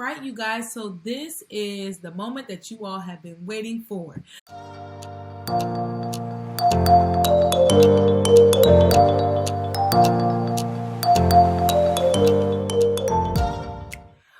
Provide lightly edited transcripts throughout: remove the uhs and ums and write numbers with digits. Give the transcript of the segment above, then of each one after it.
right, you guys, so this is the moment that you all have been waiting for.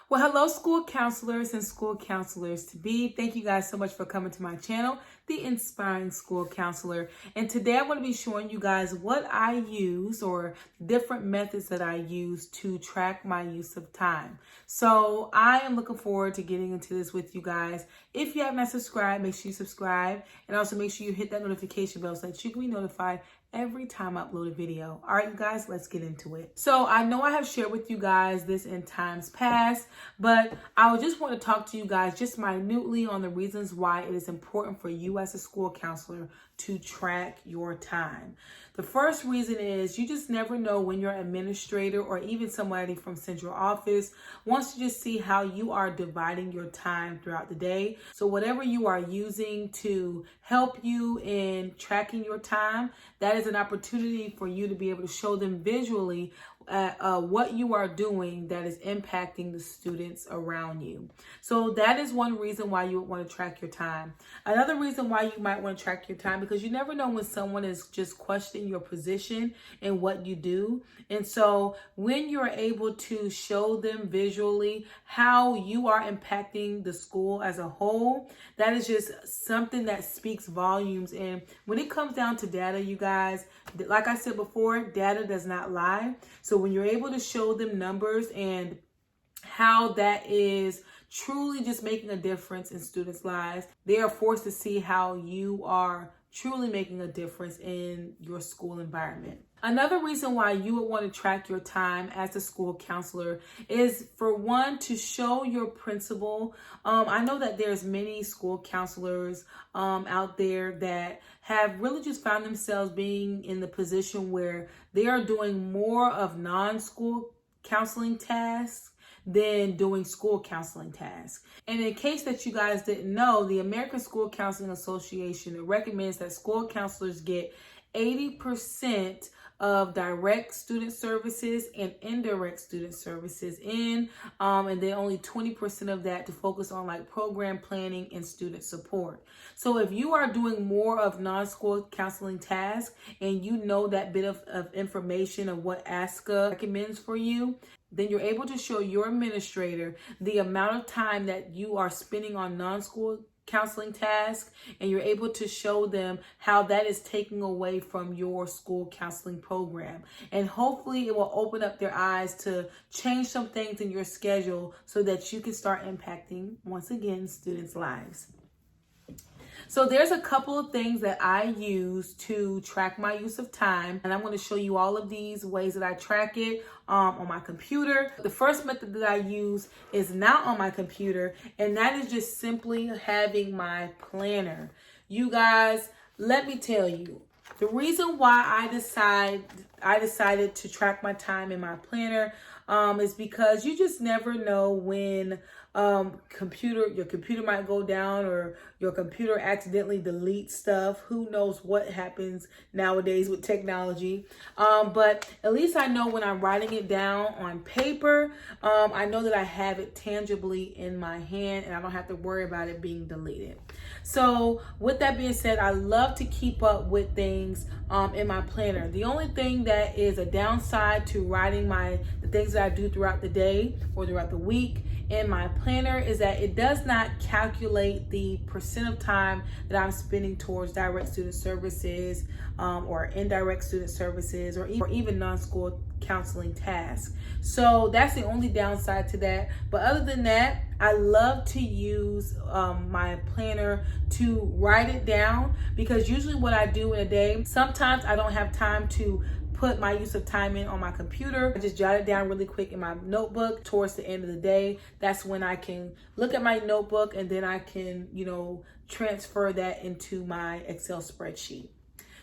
Well, hello, school counselors and school counselors to be. Thank you guys so much for coming to my channel, The Inspiring School Counselor. And today I'm going to be showing you guys what I use, or different methods that I use to track my use of time. So I am looking forward to getting into this with you guys. If you have not subscribed, make sure you subscribe, and also make sure you hit that notification bell so that you can be notified every time I upload a video. All right, you guys, let's get into it. So I know I have shared with you guys this in times past, but I would just want to talk to you guys just minutely on the reasons why it is important for you as a school counselor to track your time. The first reason is you just never know when your administrator or even somebody from central office wants to just see how you are dividing your time throughout the day. So whatever you are using to help you in tracking your time, that is an opportunity for you to be able to show them visually what you are doing that is impacting the students around you. So that is one reason why you would want to track your time. Another reason why you might want to track your time, because you never know when someone is just questioning your position and what you do. And so when you're able to show them visually how you are impacting the school as a whole, that is just something that speaks volumes. And when it comes down to data, you guys, like I said before, data does not lie. So when you're able to show them numbers and how that is truly just making a difference in students' lives, they are forced to see how you are truly making a difference in your school environment. Another reason why you would want to track your time as a school counselor is, for one, to show your principal. I know that there's many school counselors out there that have really just found themselves being in the position where they are doing more of non-school counseling tasks than doing school counseling tasks. And in case that you guys didn't know, the American School Counseling Association recommends that school counselors get 80% of direct student services and indirect student services in, and then only 20% of that to focus on like program planning and student support. So if you are doing more of non-school counseling tasks and you know that bit of information of what ASCA recommends for you, then you're able to show your administrator the amount of time that you are spending on non-school counseling tasks, and you're able to show them how that is taking away from your school counseling program. And hopefully it will open up their eyes to change some things in your schedule so that you can start impacting, once again, students' lives. So there's a couple of things that I use to track my use of time, and I'm going to show you all of these ways that I track it on my computer. The first method that I use is not on my computer, and that is just simply having my planner. You guys, let me tell you, the reason why I decided to track my time in my planner is because you just never know when your computer might go down, or your computer accidentally deletes stuff. Who knows what happens nowadays with technology. But at least I know when I'm writing it down on paper, I know that I have it tangibly in my hand and I don't have to worry about it being deleted. So with that being said, I love to keep up with things in my planner. The only thing that is a downside to writing the things that I do throughout the day or throughout the week in my planner is that it does not calculate the percent of time that I'm spending towards direct student services or indirect student services, or even non-school counseling tasks. So that's the only downside to that. But other than that, I love to use my planner to write it down, because usually what I do in a day, sometimes I don't have time to put my use of time in on my computer. I just jot it down really quick in my notebook towards the end of the day. That's when I can look at my notebook, and then I can, transfer that into my Excel spreadsheet.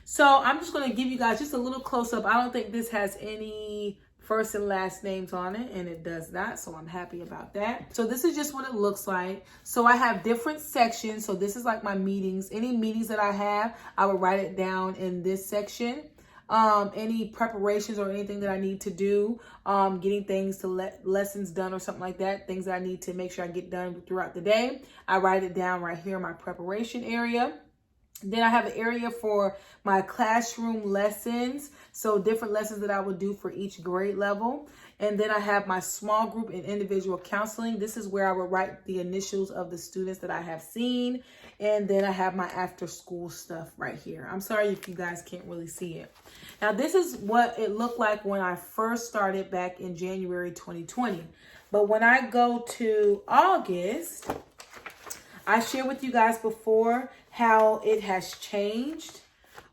So I'm just going to give you guys just a little close up. I don't think this has any first and last names on it, and it does not, so I'm happy about that. So this is just what it looks like. So I have different sections. So this is like my meetings. Any meetings that I have, I will write it down in this section. any preparations or anything that I need to do, getting things to lessons done or something like that, things that I need to make sure I get done throughout the day. I write it down right here in my preparation area. Then I have an area for my classroom lessons. So different lessons that I would do for each grade level. And then I have my small group and individual counseling. This is where I would write the initials of the students that I have seen. And then I have my after school stuff right here. I'm sorry if you guys can't really see it. Now this is what it looked like when I first started back in January 2020. But when I go to August, I shared with you guys before how it has changed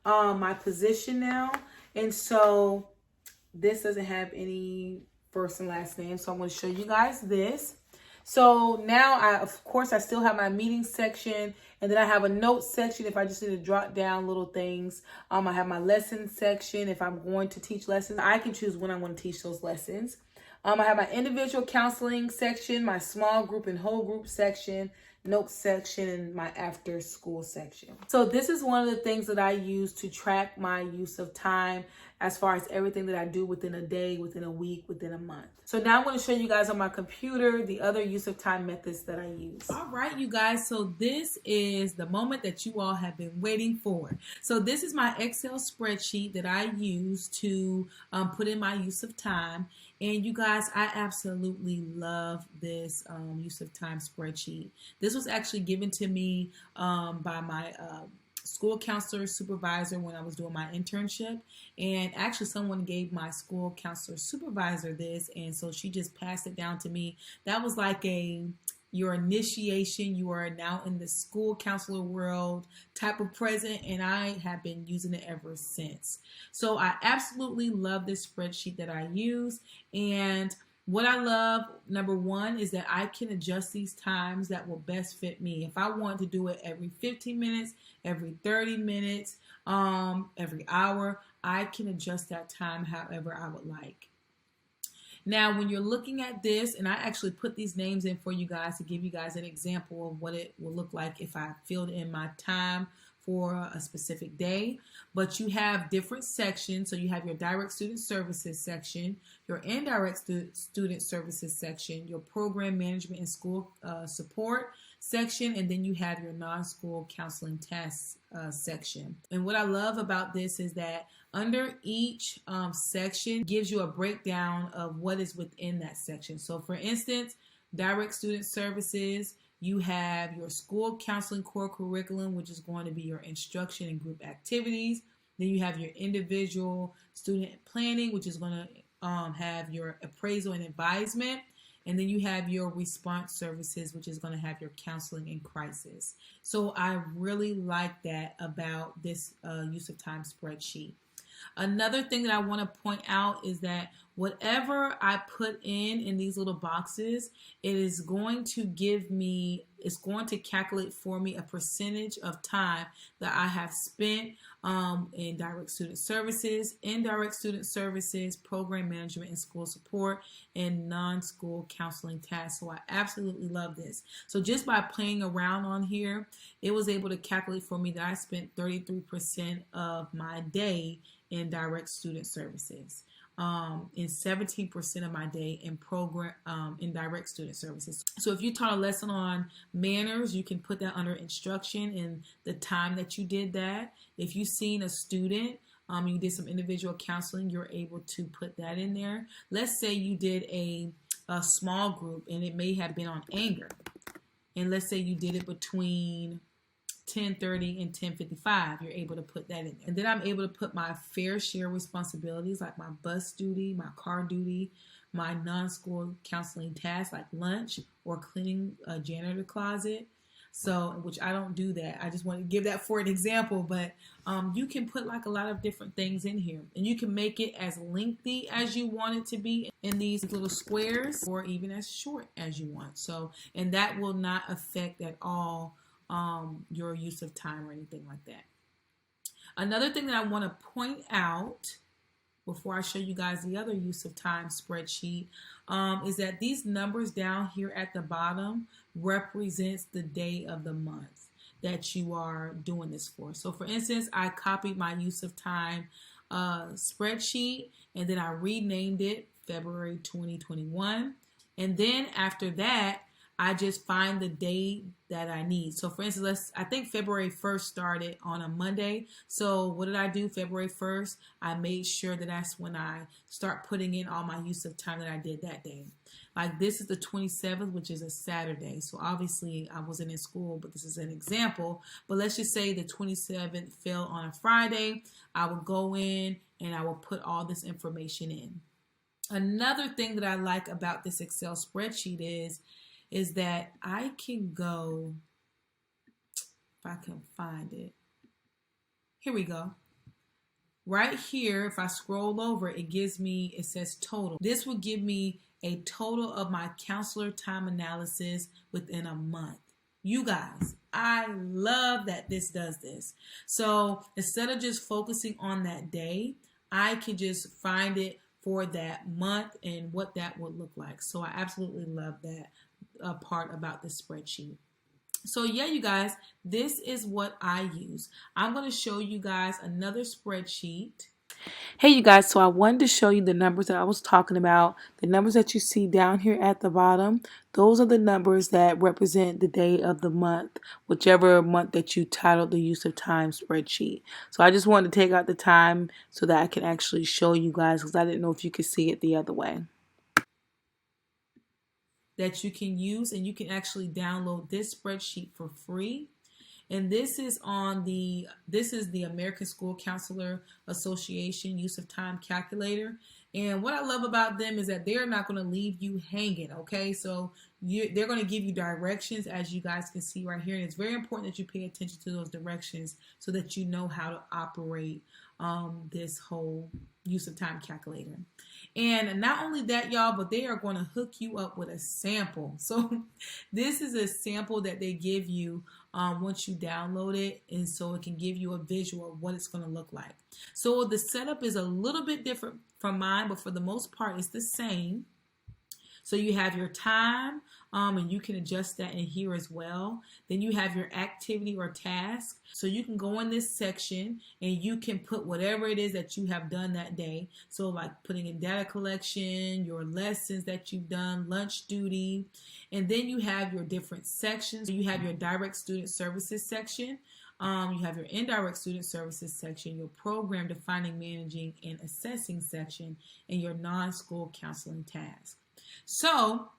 my position now. And so this doesn't have any first and last name. So I'm going to show you guys this. So now of course I still have my meeting section, and then I have a notes section if I just need to jot down little things. I have my lesson section. If I'm going to teach lessons, I can choose when I want to teach those lessons. I have my individual counseling section, my small group and whole group section, notes section, and my after school section. So this is one of the things that I use to track my use of time as far as everything that I do within a day, within a week, within a month. So now I'm going to show you guys on my computer the other use of time methods that I use. All right, you guys. So this is the moment that you all have been waiting for. So this is my Excel spreadsheet that I use to put in my use of time. And you guys, I absolutely love this use of time spreadsheet. This was actually given to me by my school counselor supervisor when I was doing my internship. And actually someone gave my school counselor supervisor this, and so she just passed it down to me. That was like your initiation. You are now in the school counselor world type of present, and I have been using it ever since. So I absolutely love this spreadsheet that I use. And what I love, number one, is that I can adjust these times that will best fit me. If I want to do it every 15 minutes, every 30 minutes, every hour, I can adjust that time however I would like. Now, when you're looking at this, and I actually put these names in for you guys to give you guys an example of what it will look like if I filled in my time for a specific day. But you have different sections. So you have your direct student services section, your indirect student services section, your program management and school support section, and then you have your non-school counseling tasks section. And what I love about this is that under each section gives you a breakdown of what is within that section. So for instance, direct student services, you have your school counseling core curriculum, which is going to be your instruction and group activities. Then you have your individual student planning, which is going to have your appraisal and advisement. And then you have your response services, which is going to have your counseling and crisis. So I really like that about this use of time spreadsheet. Another thing that I want to point out is that whatever I put in these little boxes, it is going to give me, it's going to calculate for me a percentage of time that I have spent in direct student services, indirect student services, program management and school support, and non-school counseling tasks. So I absolutely love this. So just by playing around on here, it was able to calculate for me that I spent 33% of my day in direct student services, in 17% of my day in program in direct student services. So if you taught a lesson on manners, you can put that under instruction and the time that you did that. If you've seen a student, you did some individual counseling, you're able to put that in there. Let's say you did a small group and it may have been on anger, and let's say you did it between 10:30 and 10:55, you're able to put that in there. And then I'm able to put my fair share responsibilities like my bus duty, my car duty, my non-school counseling tasks like lunch or cleaning a janitor closet. So, which I don't do that. I just want to give that for an example, but you can put like a lot of different things in here, and you can make it as lengthy as you want it to be in these little squares, or even as short as you want. So, and that will not affect at all your use of time or anything like that. Another thing that I want to point out before I show you guys the other use of time spreadsheet is that these numbers down here at the bottom represents the day of the month that you are doing this for. So for instance, I copied my use of time spreadsheet, and then I renamed it February 2021. And then after that, I just find the day that I need. So for instance, I think February 1st started on a Monday. So what did I do February 1st? I made sure that that's when I start putting in all my use of time that I did that day. Like this is the 27th, which is a Saturday. So obviously I wasn't in school, but this is an example. But let's just say the 27th fell on a Friday. I would go in and I will put all this information in. Another thing that I like about this Excel spreadsheet is that I can go, if I can find it. Here we go. Right here, if I scroll over, it gives me, it says total. This will give me a total of my counselor time analysis within a month. You guys, I love that this does this. So instead of just focusing on that day, I can just find it for that month and what that would look like. So I absolutely love that part about the spreadsheet. So yeah, you guys, this is what I use. I'm going to show you guys another spreadsheet. Hey you guys, so I wanted to show you the numbers that I was talking about. The numbers that you see down here at the bottom, those are the numbers that represent the day of the month, whichever month that you titled the use of time spreadsheet. So I just wanted to take out the time so that I can actually show you guys, because I didn't know if you could see it the other way. That you can use, and you can actually download this spreadsheet for free. And this is the American School Counselor Association use of time calculator. And what I love about them is that they're not going to leave you hanging, okay? So they're going to give you directions, as you guys can see right here. And it's very important that you pay attention to those directions so that you know how to operate this whole use of time calculator. And not only that, y'all, but they are going to hook you up with a sample. So this is a sample that they give you once you download it, and so it can give you a visual of what it's going to look like. So the setup is a little bit different from mine, but for the most part it's the same. So you have your time, and you can adjust that in here as well. Then you have your activity or task. So you can go in this section and you can put whatever it is that you have done that day. So like putting in data collection, your lessons that you've done, lunch duty. And then you have your different sections. You have your direct student services section. You have your indirect student services section, your program defining, managing, and assessing section, and your non-school counseling task. So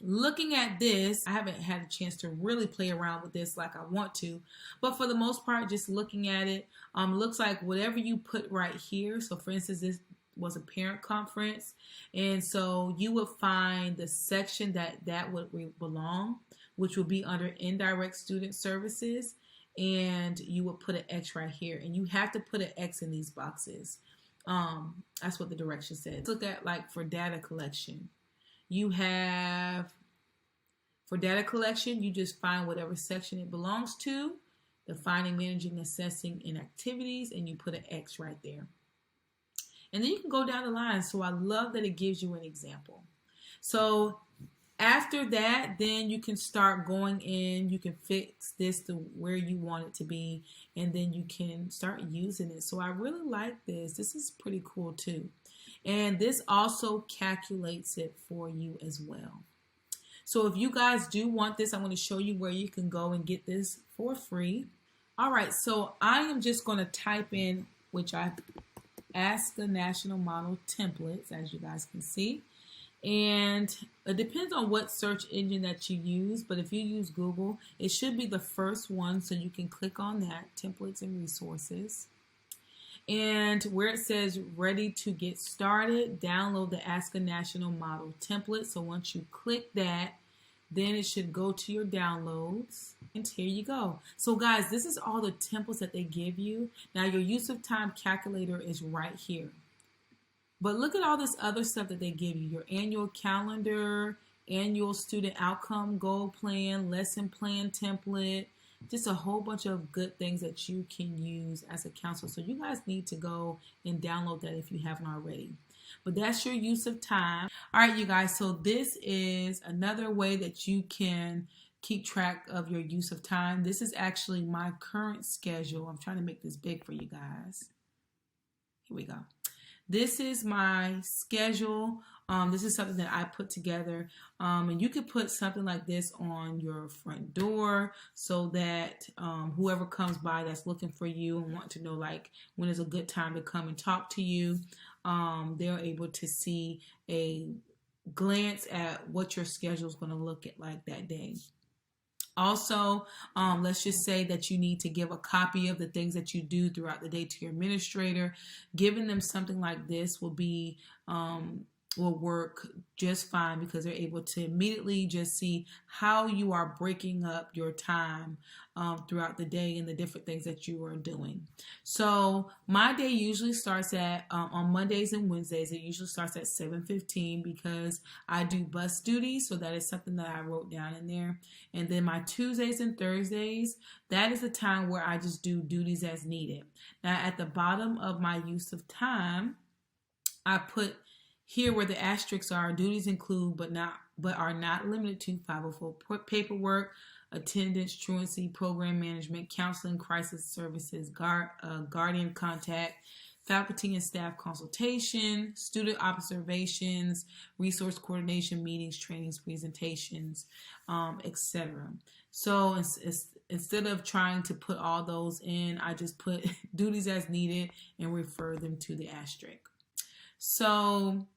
looking at this, I haven't had a chance to really play around with this like I want to, but for the most part, just looking at it, looks like whatever you put right here. So for instance, this was a parent conference, and so you would find the section that would belong, which would be under indirect student services, and you would put an X right here, and you have to put an X in these boxes. That's what the direction says. Let's look at like for data collection. You have, for data collection, you just find whatever section it belongs to, defining, managing, assessing, and activities, and you put an X right there. And then you can go down the line. So I love that it gives you an example. So after that, then you can start going in, you can fix this to where you want it to be, and then you can start using it. So I really like this. This is pretty cool too. And this also calculates it for you as well. So if you guys do want this, I'm going to show you where you can go and get this for free. All right, so I am just going to type in, which I ask a national model templates, as you guys can see. And it depends on what search engine that you use, but if you use Google, it should be the first one, so you can click on that, templates and resources. And where it says ready to get started, download the Ask a National Model template. So once you click that, then it should go to your downloads, and here you go. So guys, this is all the templates that they give you. Now your use of time calculator is right here. But look at all this other stuff that they give you. Your annual calendar, annual student outcome goal plan, lesson plan template, just a whole bunch of good things that you can use as a counselor. So you guys need to go and download that if you haven't already. But that's your use of time. All right, you guys, so this is another way that you can keep track of your use of time. This is actually my current schedule. I'm trying to make this big for you guys. Here we go. This is my schedule. This is something that I put together. And you could put something like this on your front door so that whoever comes by that's looking for you and want to know like when is a good time to come and talk to you, they're able to see a glance at what your schedule is going to look at like that day. Also, let's just say that you need to give a copy of the things that you do throughout the day to your administrator. Giving them something like this will work just fine because they're able to immediately just see how you are breaking up your time throughout the day and the different things that you are doing. So my day usually starts at on Mondays and Wednesdays. It usually starts at 7:15 because I do bus duty. So that is something that I wrote down in there. And then my Tuesdays and Thursdays, that is the time where I just do duties as needed. Now at the bottom of my use of time, I put here where the asterisks are, duties include but are not limited to 504 paperwork, attendance, truancy, program management, counseling, crisis services, guardian contact, faculty and staff consultation, student observations, resource coordination, meetings, trainings, presentations, etc. So instead of trying to put all those in, I just put duties as needed and refer them to the asterisk. So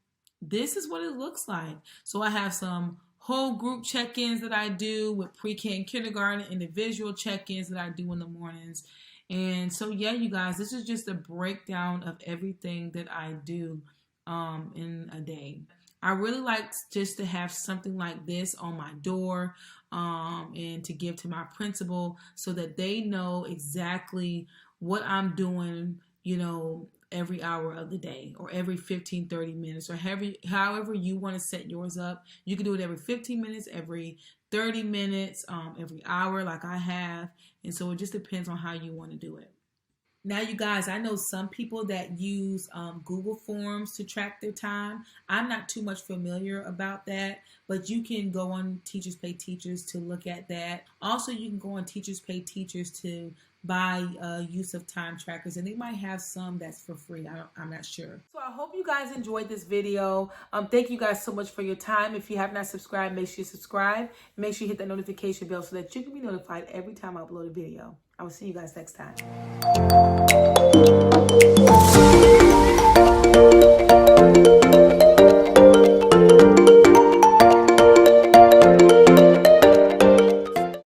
this is what it looks like. So I have some whole group check-ins that I do with pre-K and kindergarten, individual check-ins that I do in the mornings. And so, yeah, you guys, this is just a breakdown of everything that I do in a day. I really like just to have something like this on my door and to give to my principal so that they know exactly what I'm doing, you know, every hour of the day or every 15-30 minutes or however you want to set yours up. You can do it every 15 minutes, every 30 minutes, every hour like I have. And so it just depends on how you want to do it. Now, you guys, I know some people that use Google Forms to track their time. I'm not too much familiar about that, but you can go on Teachers Pay Teachers to look at that. Also, you can go on Teachers Pay Teachers to buy use of time trackers, and they might have some that's for free. I'm not sure. So I hope you guys enjoyed this video. Thank you guys so much for your time. If you have not subscribed, make sure you subscribe. Make sure you hit that notification bell so that you can be notified every time I upload a video. I will see you guys next time.